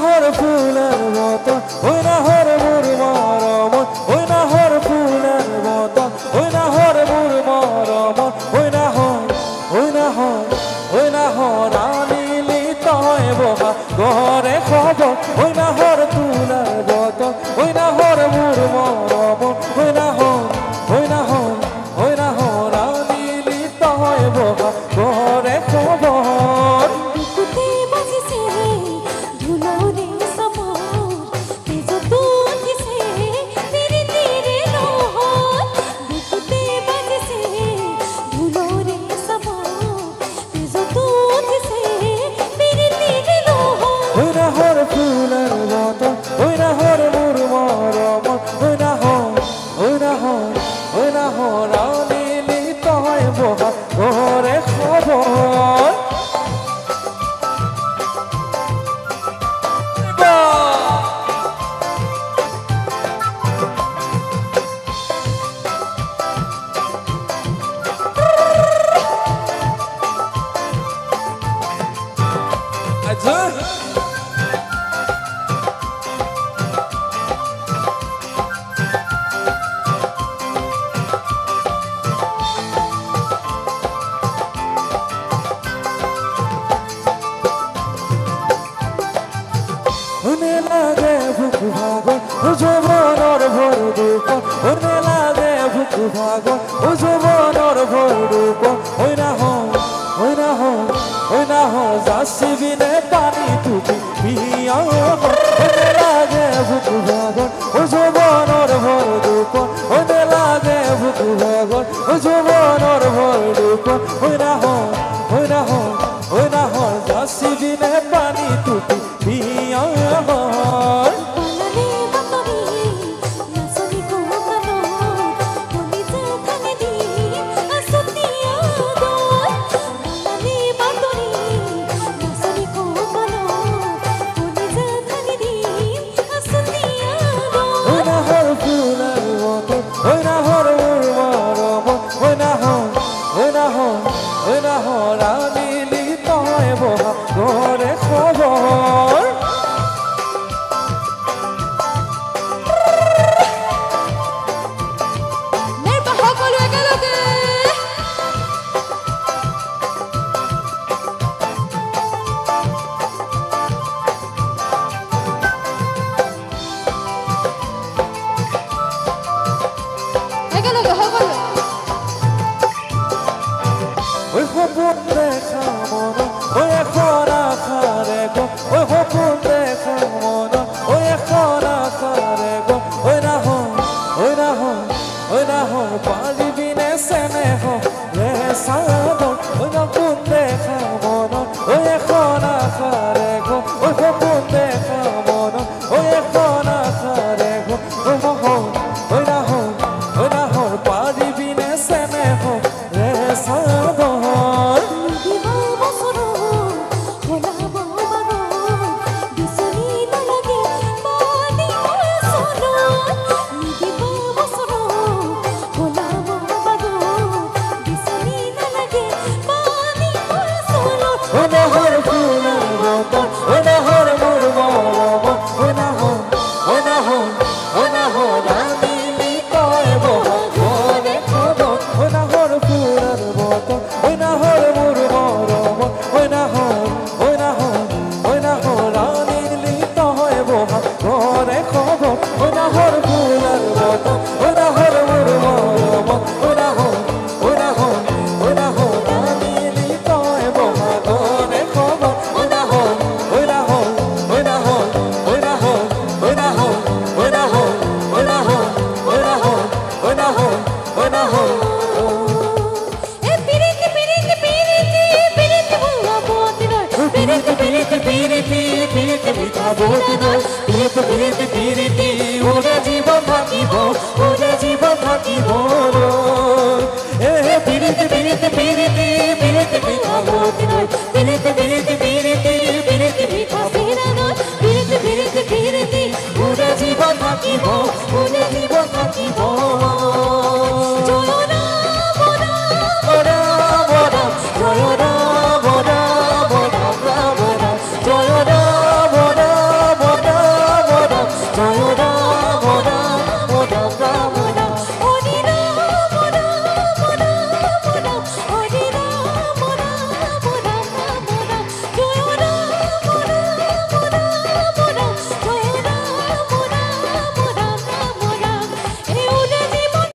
হর ফুলের মতো ওই না হর মোর মরম ওই না হর ফুলের মতো ওই না হর মোর মরম ওই না হর ওই না হর ওই না হর আনিলি তয় বহা ঘরে খবর ওই না হর ফুলের মতো ওই না হর মোর মরম ওই না হর ওই না হর ওই না হর আনিলি তয় বহা ঘরে খবর ঘরে খবর ওনে লাগে বুক ভাগো ও যৌবনের ভর দুঃখ ওনে লাগে বুক ভাগো ও যৌবনের ভর দুঃখ ওই না হর ওই না হর ওই না হর যাচ্ছি বিনে পানি টুপি পিয়া ওনে লাগে বুক ভাগো ও যৌবনের ভর দুঃখ ওনে লাগে বুক ভাগো ও যৌবনের ভর দুঃখ ওই না হর ওই না হর ওই না হর যাচ্ছি বিনে পানি টুপি পিয়া ঘরে খবর ওই খবর দেখা মন ওই এখন আখারে গো ওই খবর দেখা মন ওই এখন আখারে গো ওই না হর ওই না হর ওই না হর পারিবি নে সেনে হো রে সাগো ওই না কোন দেখা মন ওই এখন আখারে গো ওই খবর দেখা মন ওই এখন আখারে গো ওই হর ওই না হর ওই না হর পারিবি নে সেনে হো রে সাগো জীবন থাকিব